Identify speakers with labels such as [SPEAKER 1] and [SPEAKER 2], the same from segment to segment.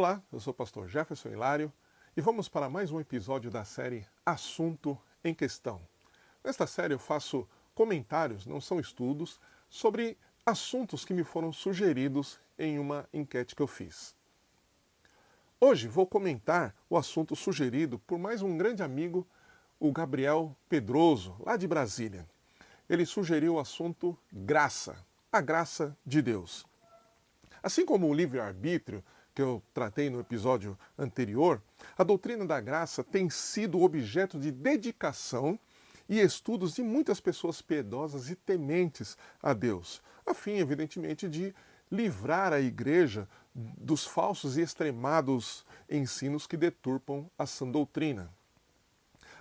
[SPEAKER 1] Olá, eu sou o pastor Jefferson Hilário e vamos para mais um episódio da série Assunto em Questão. Nesta série eu faço comentários, não são estudos, sobre assuntos que me foram sugeridos em uma enquete que eu fiz. Hoje vou comentar o assunto sugerido por mais um grande amigo, o Gabriel Pedroso, lá de Brasília. Ele sugeriu o assunto graça, a graça de Deus. Assim como o livre-arbítrio, que eu tratei no episódio anterior, a doutrina da graça tem sido objeto de dedicação e estudos de muitas pessoas piedosas e tementes a Deus, a fim, evidentemente, de livrar a igreja dos falsos e extremados ensinos que deturpam a sã doutrina.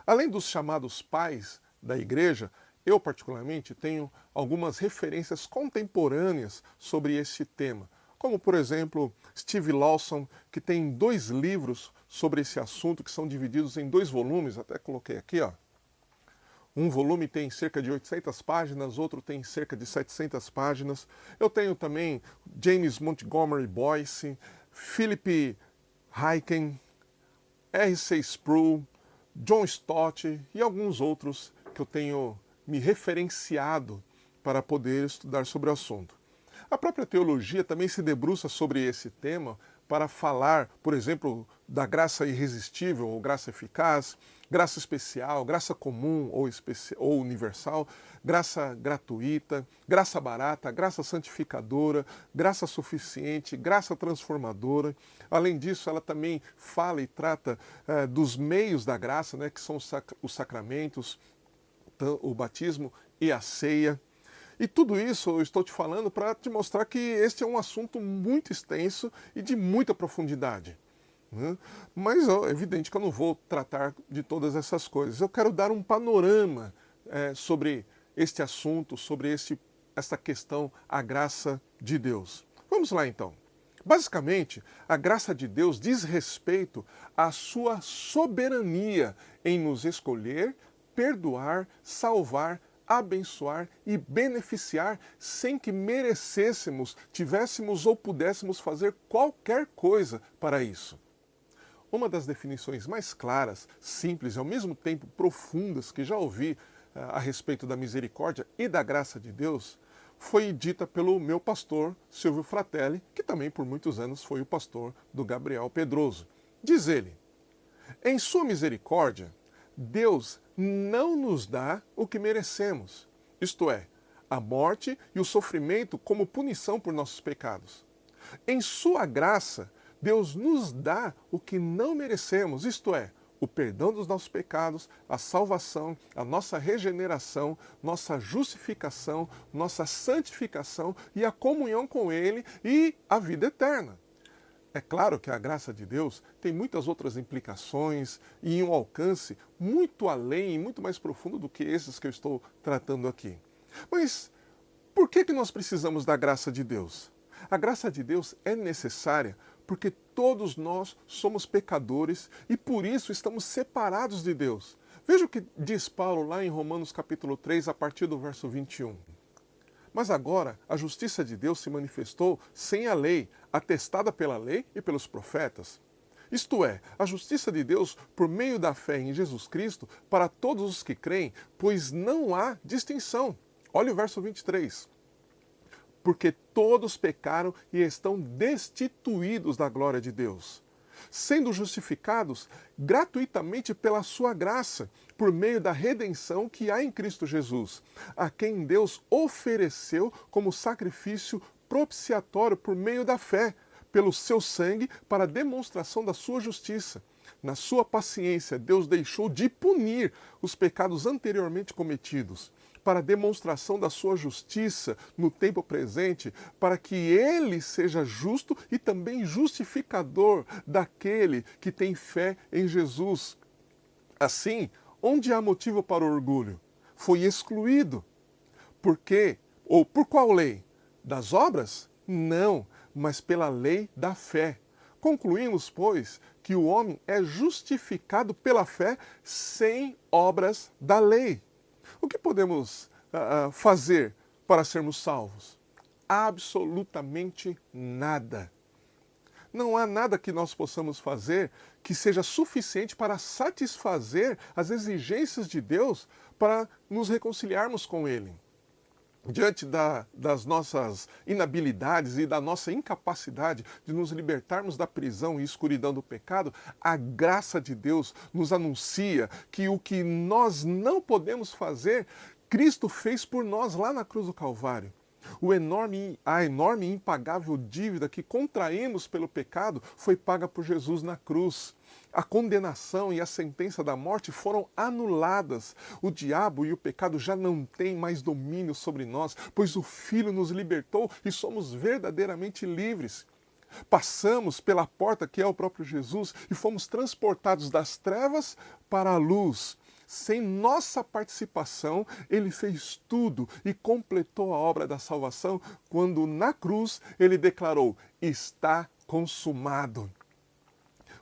[SPEAKER 1] Além dos chamados pais da igreja, eu particularmente tenho algumas referências contemporâneas sobre este tema, como, por exemplo, Steve Lawson, que tem 2 livros sobre esse assunto, que são divididos em 2 volumes, até coloquei aqui, ó. Um volume tem cerca de 800 páginas, outro tem cerca de 700 páginas. Eu tenho também James Montgomery Boyce, Philip Ryken, R.C. Sproul, John Stott e alguns outros que eu tenho me referenciado para poder estudar sobre o assunto. A própria teologia também se debruça sobre esse tema para falar, por exemplo, da graça irresistível ou graça eficaz, graça especial, graça comum ou universal, graça gratuita, graça barata, graça santificadora, graça suficiente, graça transformadora. Além disso, ela também fala e trata dos meios da graça, né, que são os sacramentos, o batismo e a ceia. E tudo isso eu estou te falando para te mostrar que este é um assunto muito extenso e de muita profundidade. Né? Mas é evidente que eu não vou tratar de todas essas coisas. Eu quero dar um panorama sobre este assunto, sobre esta questão, a graça de Deus. Vamos lá então. Basicamente, a graça de Deus diz respeito à sua soberania em nos escolher, perdoar, salvar, abençoar e beneficiar sem que merecêssemos, tivéssemos ou pudéssemos fazer qualquer coisa para isso. Uma das definições mais claras, simples e ao mesmo tempo profundas que já ouvi a respeito da misericórdia e da graça de Deus foi dita pelo meu pastor Silvio Fratelli, que também por muitos anos foi o pastor do Gabriel Pedroso. Diz ele: em sua misericórdia, Deus não nos dá o que merecemos, isto é, a morte e o sofrimento como punição por nossos pecados. Em sua graça, Deus nos dá o que não merecemos, isto é, o perdão dos nossos pecados, a salvação, a nossa regeneração, nossa justificação, nossa santificação e a comunhão com Ele e a vida eterna. É claro que a graça de Deus tem muitas outras implicações e um alcance muito além e muito mais profundo do que esses que eu estou tratando aqui. Mas por que nós precisamos da graça de Deus? A graça de Deus é necessária porque todos nós somos pecadores e por isso estamos separados de Deus. Veja o que diz Paulo lá em Romanos capítulo 3, a partir do verso 21. Mas agora a justiça de Deus se manifestou sem a lei, atestada pela lei e pelos profetas. Isto é, a justiça de Deus por meio da fé em Jesus Cristo para todos os que creem, pois não há distinção. Olha o verso 23. Porque todos pecaram e estão destituídos da glória de Deus, sendo justificados gratuitamente pela sua graça, por meio da redenção que há em Cristo Jesus, a quem Deus ofereceu como sacrifício propiciatório por meio da fé, pelo seu sangue, para a demonstração da sua justiça. Na sua paciência, Deus deixou de punir os pecados anteriormente cometidos, para a demonstração da sua justiça no tempo presente, para que ele seja justo e também justificador daquele que tem fé em Jesus. Assim, onde há motivo para orgulho? Foi excluído. Por quê? Ou por qual lei? Das obras? Não, mas pela lei da fé. Concluímos, pois, que o homem é justificado pela fé sem obras da lei. O que podemos fazer para sermos salvos? Absolutamente nada. Não há nada que nós possamos fazer que seja suficiente para satisfazer as exigências de Deus para nos reconciliarmos com Ele. Diante das nossas inabilidades e da nossa incapacidade de nos libertarmos da prisão e escuridão do pecado, a graça de Deus nos anuncia que o que nós não podemos fazer, Cristo fez por nós lá na cruz do Calvário. A enorme e impagável dívida que contraímos pelo pecado foi paga por Jesus na cruz. A condenação e a sentença da morte foram anuladas. O diabo e o pecado já não têm mais domínio sobre nós, pois o Filho nos libertou e somos verdadeiramente livres. Passamos pela porta que é o próprio Jesus e fomos transportados das trevas para a luz. Sem nossa participação, ele fez tudo e completou a obra da salvação quando na cruz ele declarou: está consumado.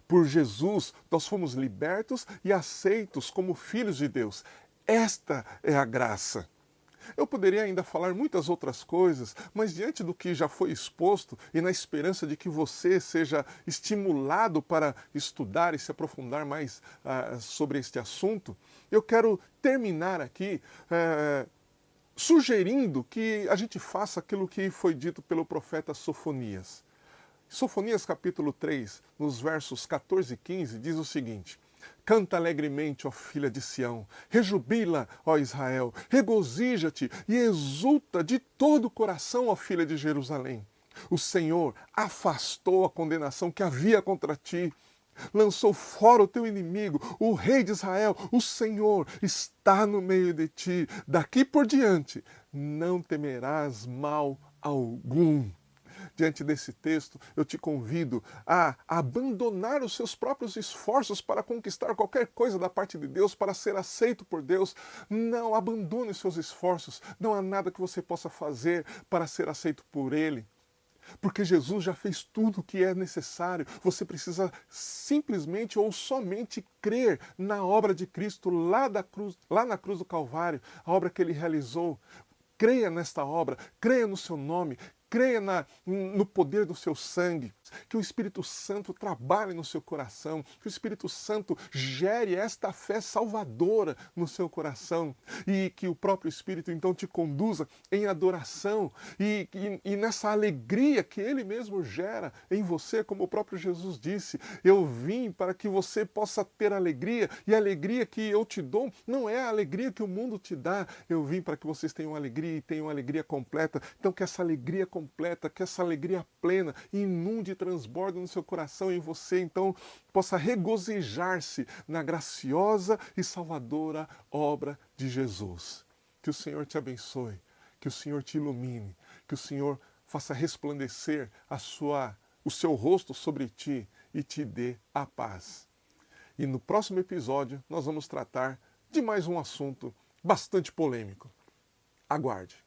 [SPEAKER 1] Por Jesus, nós fomos libertos e aceitos como filhos de Deus. Esta é a graça. Eu poderia ainda falar muitas outras coisas, mas diante do que já foi exposto e na esperança de que você seja estimulado para estudar e se aprofundar mais sobre este assunto, eu quero terminar aqui sugerindo que a gente faça aquilo que foi dito pelo profeta Sofonias. Sofonias capítulo 3, nos versos 14 e 15, diz o seguinte: canta alegremente, ó filha de Sião, rejubila, ó Israel, regozija-te e exulta de todo o coração, ó filha de Jerusalém. O Senhor afastou a condenação que havia contra ti, lançou fora o teu inimigo, o rei de Israel, o Senhor está no meio de ti. Daqui por diante não temerás mal algum. Diante desse texto, eu te convido a abandonar os seus próprios esforços para conquistar qualquer coisa da parte de Deus, para ser aceito por Deus. Não abandone os seus esforços. Não há nada que você possa fazer para ser aceito por Ele. Porque Jesus já fez tudo o que é necessário. Você precisa simplesmente ou somente crer na obra de Cristo lá na cruz do Calvário, a obra que Ele realizou. Creia nesta obra, creia no seu nome, creia no poder do seu sangue, que o Espírito Santo trabalhe no seu coração, que o Espírito Santo gere esta fé salvadora no seu coração e que o próprio Espírito então te conduza em adoração e nessa alegria que Ele mesmo gera em você, como o próprio Jesus disse: eu vim para que você possa ter alegria e a alegria que eu te dou não é a alegria que o mundo te dá. Eu vim para que vocês tenham alegria e tenham alegria completa. Então que essa alegria completa, que essa alegria plena inunde e transborde no seu coração e em você, então, possa regozijar-se na graciosa e salvadora obra de Jesus. Que o Senhor te abençoe, que o Senhor te ilumine, que o Senhor faça resplandecer o seu rosto sobre ti e te dê a paz. E no próximo episódio nós vamos tratar de mais um assunto bastante polêmico. Aguarde!